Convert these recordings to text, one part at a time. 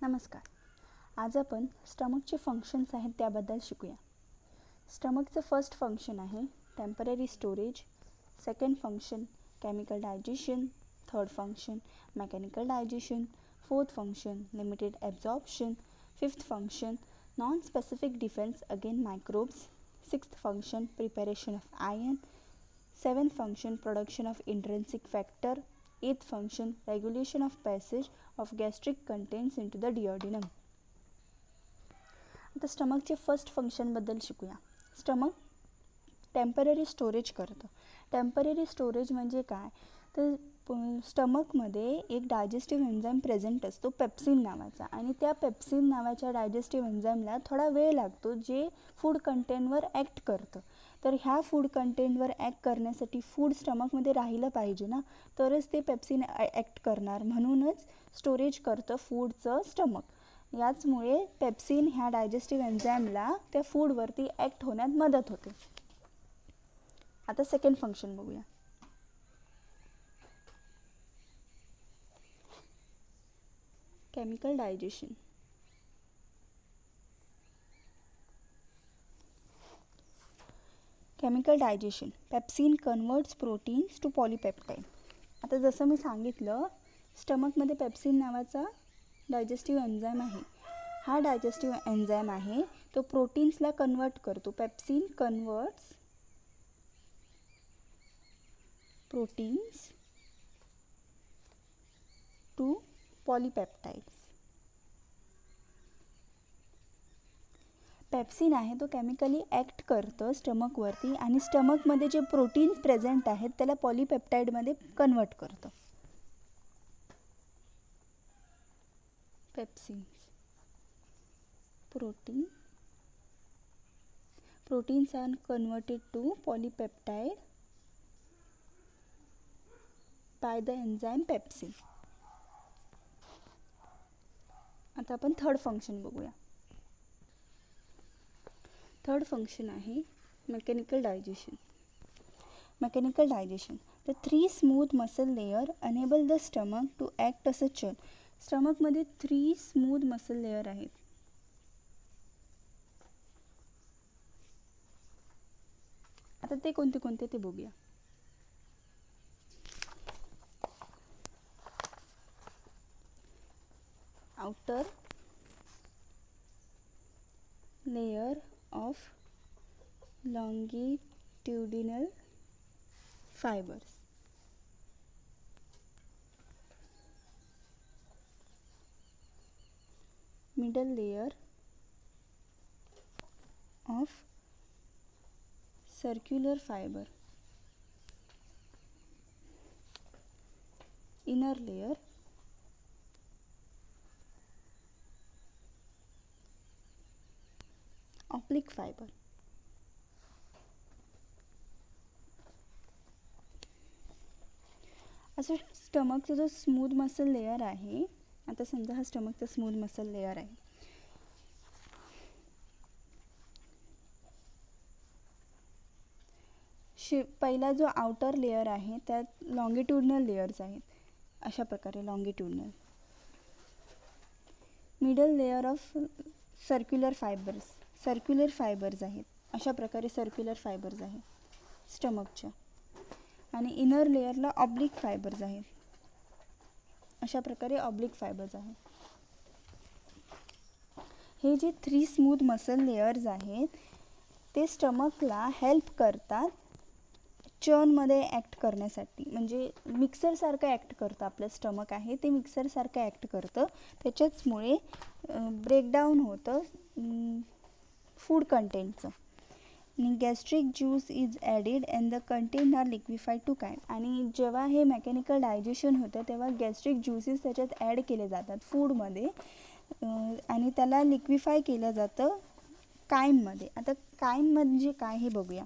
नमस्कार. आज आपण स्टमकचे फंक्शन्स आहेत त्याबद्दल शिकूया. स्टमकचं फर्स्ट फंक्शन आहे temporary storage, second function chemical digestion, third function mechanical digestion, fourth function limited absorption, fifth function non specific defence again microbes, sixth function preparation of iron, seventh function production of intrinsic factor, eighth function regulation of passage of gastric contents into the duodenum. आता स्टमकचे first फंक्शनबद्दल शिकूया. Stomach temporary storage करतं. Temporary storage म्हणजे काय, तर स्टमकमध्ये एक digestive enzyme present असतो pepsin नावाचा, आणि त्या पेप्सिन नावाच्या डायजेस्टिव्ह एन्झाईमला थोडा वेळ लागतो जे फूड कंटेंटवर ॲक्ट करतं. तर ह्या फूड कंटेंटवर ॲक्ट करण्यासाठी फूड स्टमकमध्ये राहिलं पाहिजे ना, तरच ते पेप्सिन ॲक्ट करणार. म्हणूनच स्टोरेज करतं फूडचं स्टमक. याचमुळे पेप्सिन ह्या डायजेस्टिव्ह एन्झाईमला त्या फूडवरती ॲक्ट होण्यात मदत होते. आता सेकंड फंक्शन बघूया. Chemical digestion. Chemical digestion pepsin converts proteins to polypeptide. आता जसं मी सांगितलं, स्टमकमध्ये पेप्सिन नावाचा डायजेस्टिव्ह एन्झाईम आहे. हा डायजेस्टिव्ह एन्झाईम आहे तो प्रोटीन्सला कन्वर्ट करतो. Pepsin converts proteins to polypeptides. Pepsin आहे तो केमिकली ॲक्ट करतं स्टमकवरती, आणि स्टमकमध्ये जे प्रोटीन्स प्रेझेंट आहेत त्याला पॉलीपेप्टाईडमध्ये कन्वर्ट करतं. पेप्सिन्स proteins are converted to polypeptide by the enzyme pepsin. आता आपण थर्ड फंक्शन बघूया. थर्ड फंक्शन आहे mechanical digestion. Mechanical digestion the 3 smooth muscle layer enable the stomach to act as a churn. स्टमकमध्ये 3 smooth muscle layer आहेत. आता ते कोणते कोणते ते बघूया. Outer layer of longitudinal fibers, middle layer of circular fiber, inner layer oblique fiber. असं स्टमकचा जो स्मूथ मसल लेयर आहे, आता समजा हा स्टमकचा स्मूथ मसल लेयर आहे. पहिला जो आउटर लेयर आहे त्यात लॉन्गिट्युडनल लेयर्स आहेत, अशा प्रकारे longitudinal. Middle layer of circular fibres आहेत, अशा प्रकारे सर्क्युलर फायबर्स आहेत स्टमकच्या. आणि इनर लेयरला ऑब्लिक फायबर्स आहेत, अशा प्रकारे ऑब्लिक फायबर्स आहेत. हे जे 3 स्मूथ मसल लेयर्स आहेत ते स्टमकला हेल्प करतात चर्नमध्ये ॲक्ट करण्यासाठी. म्हणजे मिक्सरसारखं ॲक्ट करतं. आपलं स्टमक आहे ते मिक्सरसारखं ॲक्ट करतं. त्याच्याचमुळे ब्रेकडाऊन होतं फूड कंटेंटचं. आणि gastric juice is added and the content are liquefied to chyme. आणि जेव्हा हे मेकॅनिकल डायजेशन होतं तेव्हा गॅस्ट्रिक ज्यूसेस त्याच्यात ॲड केले जातात फूडमध्ये, आणि त्याला लिक्विफाय केलं जातं काइममध्ये. आता काइम म्हणजे काय हे बघूया.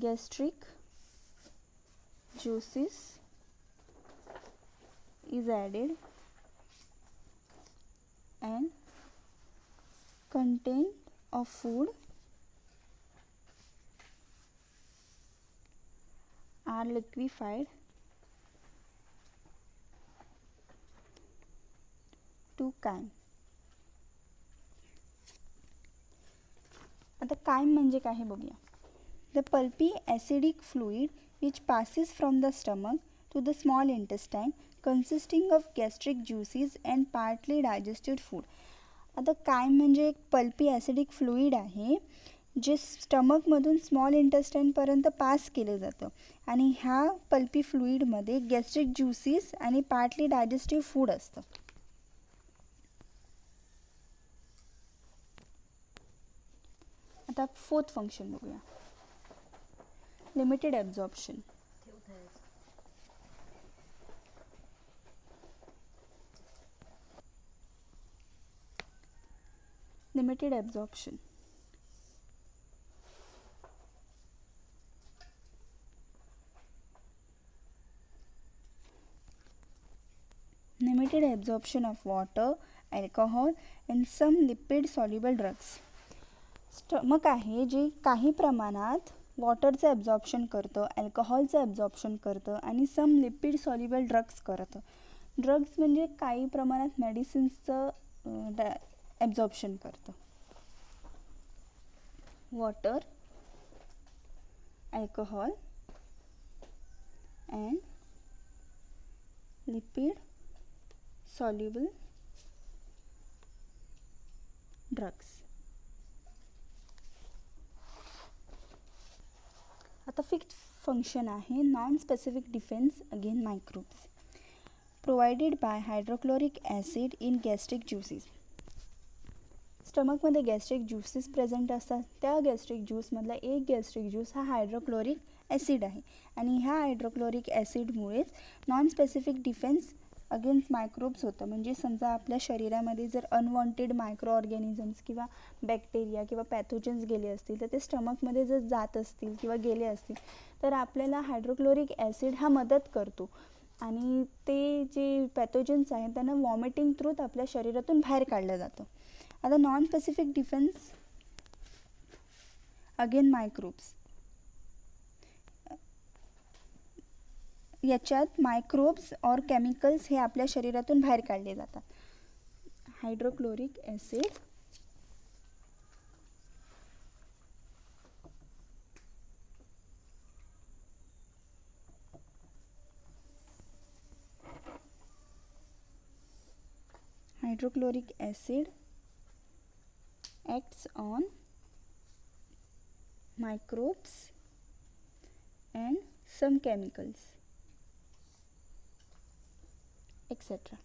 Gastric juices is added and content of food are liquefied to chyme. आता कायम म्हणजे काय हे बघूया. The pulpy acidic fluid which passes from the stomach to the small intestine consisting of gastric juices and partly digested food. आता chyme म्हणजे एक pulpy acidic fluid आहे जे स्टमकमधून स्मॉल इंटेस्टाईनपर्यंत पास केलं जातं आणि ह्या पल्पी फ्लुइडमध्ये गॅस्ट्रिक ज्युसीस आणि पार्टली डायजेस्टिव्ह फूड असतं. आता फोर्थ फंक्शन बघूया. Limited absorption. Limited absorption. Limited absorption of water, alcohol and some lipid soluble drugs. Stomach आहे जे काही प्रमाणात वॉटरचं ॲब्झॉर्प्शन करतं, अल्कोहॉलचं ॲब्झॉर्प्शन करतं आणि सम लिपिड सॉल्युबल ड्रग्स करतं. ड्रग्स म्हणजे काही प्रमाणात मेडिसिन्सचं ॲब्झॉर्प्शन करतं. Water, alcohol and lipid soluble drugs. आता फिफ्थ फंक्शन आहे non specific defence again microbes provided by hydrochloric acid in gastric juices. स्टमकमध्ये गॅस्ट्रिक ज्युसेस प्रेझेंट असतात. त्या गॅस्ट्रिक ज्यूसमधला एक गॅस्ट्रिक ज्यूस हा हायड्रोक्लोरिक ॲसिड आहे आणि ह्या हायड्रोक्लोरिक ॲसिडमुळेच non specific defence against microbes होतं. म्हणजे समजा आपल्या शरीरामध्ये जर अनवॉन्टेड मायक्रो ऑर्गॅनिझम्स किंवा बॅक्टेरिया किंवा पॅथोजन्स गेले असतील तर ते स्टमकमध्ये जर जात असतील किंवा गेले असतील तर आपल्याला हायड्रोक्लोरिक ॲसिड हा मदत करतो आणि ते जे पॅथोजन्स आहेत त्यांना वॉमिटिंग थ्रूत आपल्या शरीरातून बाहेर काढलं जातं. आता non specific defence again microbes. याच्यात मायक्रोब्स और केमिकल्स हे आपल्या शरीरातून बाहेर काढले जातात. Hydrochloric acid hydrochloric acid acts on microbes and some chemicals etc.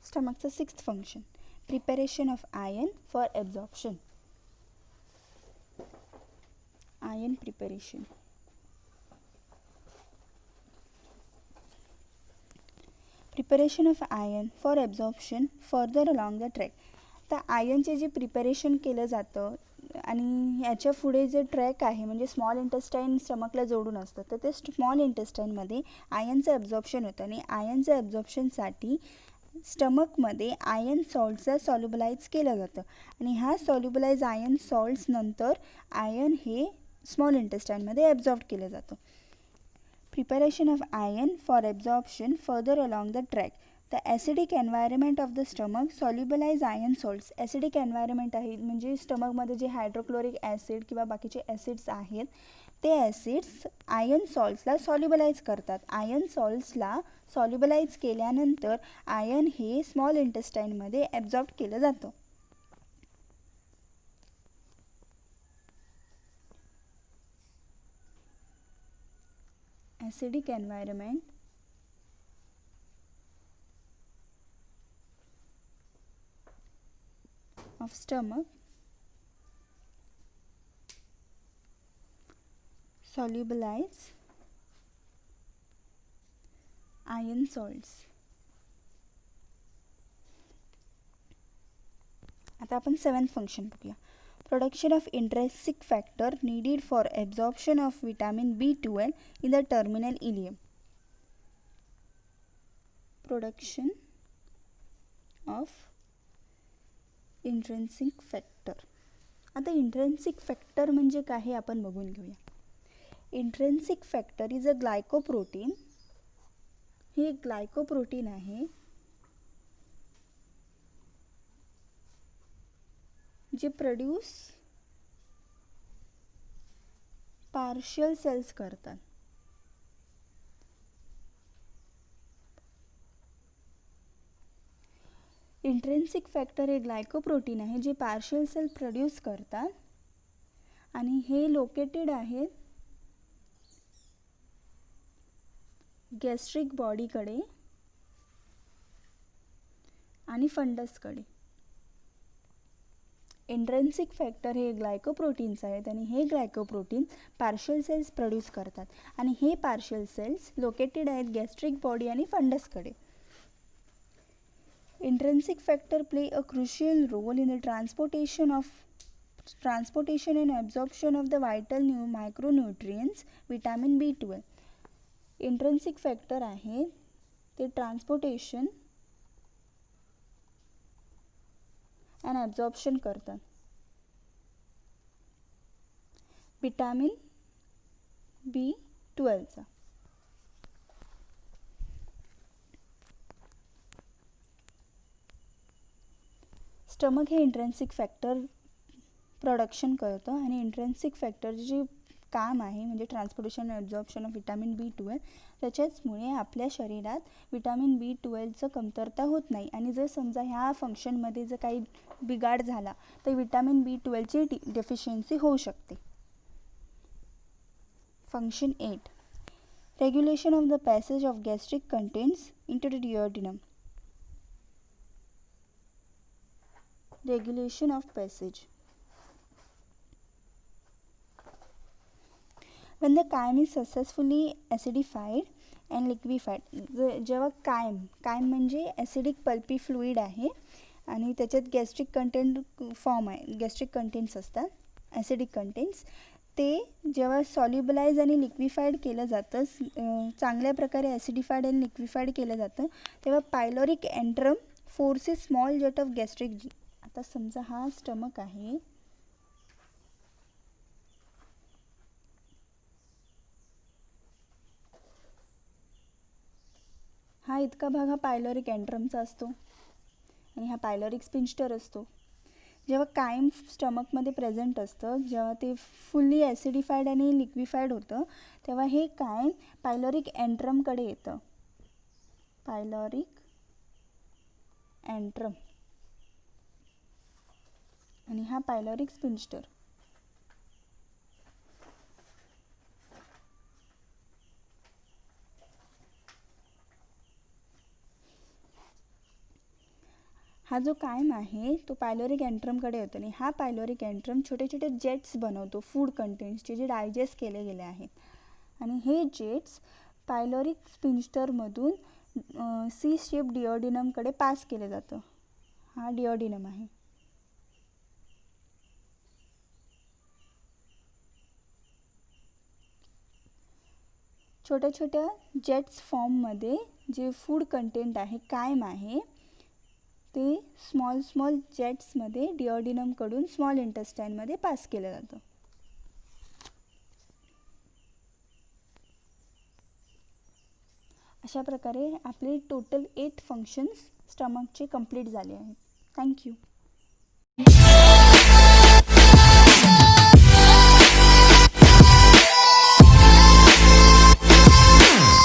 Stomach's sixth function, preparation of iron for absorption. Iron preparation. Preparation of iron for absorption further along the track. तर आयर्नचे जे preparation केलं जातं आणि याच्या पुढे जे track आहे म्हणजे स्मॉल इंटेस्टाईन स्टमकला जोडून असतं तर ते स्मॉल इंटेस्टाईनमध्ये आयर्नचं ॲब्झॉर्प्शन होतं आणि आयर्नचं ॲब्झॉर्प्शनसाठी स्टमकमध्ये आयर्न सॉल्ट्सला सॉल्युबलाइज केलं जातं आणि ह्या सॉल्युबलाइज आयर्न सॉल्ट्स नंतर आयर्न हे स्मॉल इंटेस्टाईनमध्ये ॲब्झॉर्ब केलं जातं. Preparation of iron for absorption further along the track. The acidic environment of the stomach solubilize iron salts. Acidic environment आहे म्हणजे स्टमकमध्ये जे हायड्रोक्लोरिक ॲसिड किंवा बाकीचे ॲसिड्स आहेत ते ॲसिड्स आयर्न सॉल्ट्सला सॉल्युबलाइज करतात. आयर्न सॉल्ट्सला सॉल्युबलाइज केल्यानंतर आयर्न हे स्मॉल इंटेस्टाईनमध्ये ॲब्झॉर्ब केलं जातं. Acidic environment of stomach solubilize iron salts. आता आपण सेवन्थ फंक्शन बघूया. Production of intrinsic factor needed for absorption of vitamin B12 in the terminal ileum. Production of intrinsic factor. आता intrinsic factor म्हणजे काय हे आपण बघून घेऊया. Intrinsic factor is a glycoprotein. हे एक ग्लायकोप्रोटीन आहे जे प्रोड्यूस पार्शियल सेल्स करतात. इंट्रेन्सिक फॅक्टर हे ग्लायकोप्रोटीन आहे जे पार्शियल सेल प्रोड्यूस करतात आणि हे लोकेटेड आहेत गॅस्ट्रिक बॉडीकडे आणि फंडसकडे. इंट्रेन्सिक फॅक्टर हे ग्लायकोप्रोटीन्स आहेत आणि हे ग्लायकोप्रोटीन पार्शियल सेल्स प्रोड्यूस करतात आणि हे पार्शियल सेल्स लोकेटेड आहेत गॅस्ट्रिक बॉडी आणि फंडसकडे. Intrinsic factor play a crucial role in the transportation and absorption of the vital micronutrients vitamin B12. Intrinsic factor आहे ते ट्रान्सपोर्टेशन and absorption करतात vitamin B12 चा. Stomach हे इंट्रेन्सिक फॅक्टर प्रोडक्शन करतं आणि intrinsic फॅक्टरचे जे काम आहे म्हणजे ट्रान्सपोर्टेशन आणि ॲब्झॉर्प्शन ऑफ विटॅमिन B12 त्याच्याचमुळे आपल्या शरीरात विटॅमिन B12चं कमतरता होत नाही. आणि जर समजा ह्या फंक्शनमध्ये जर काही बिघाड झाला तर विटॅमिन B12ची डेफिशियन्सी होऊ शकते. Function 8 regulation of the passage of gastric contents into the duodenum. Regulation of passage. When the chyme is successfully acidified and liquefied. जेव्हा कायम म्हणजे ॲसिडिक पल्पी फ्लुइड आहे आणि त्याच्यात गॅस्ट्रिक कंटेंट फॉर्म आहे, गॅस्ट्रिक कंटेंट्स असतात ॲसिडिक कंटेंट्स. ते जेव्हा सॉल्युबलाइज आणि लिक्विफाईड केलं जातं, चांगल्या प्रकारे ॲसिडिफाईड आणि लिक्विफाईड केलं जातं, तेव्हा pyloric antrum forces small jet of gastric. आता समजा हा स्टमक आहे, हा इतका भाग हा पायलोरिक एंट्रमचा असतो आणि हा पायलोरिक स्पिंस्टर असतो. जेव्हा कायम स्टमकमध्ये प्रेझेंट असतं, जेव्हा ते फुल्ली ॲसिडिफाईड आणि लिक्विफाईड होतं, तेव्हा हे कायम पायलोरिक एंट्रमकडे येतं. पायलोरिक एंट्रम आणि हा पायलोरिक स्पिंस्टर. हा जो कायम आहे तो पायलोरिक एंट्रमकडे होतो आणि हा पायलोरिक एंट्रम छोटे छोटे जेट्स बनवतो फूड कंटेंट्सचे जे डायजेस्ट केले गेले आहेत. आणि हे जेट्स पायलोरिक स्पिंस्टरमधून सी शेप डिओडिनमकडे पास केले जातं. हा डिओडिनम आहे. छोट्या छोट्या जेट्स फॉर्ममध्ये जे फूड कंटेंट आहे कायम आहे ते स्मॉल जेट्समध्ये डिओडिनमकडून स्मॉल इंटेस्टाईनमध्ये पास केलं जातं. अशा प्रकारे आपले टोटल 8 फंक्शन्स स्टमकचे कंप्लीट झाले आहेत. थँक्यू.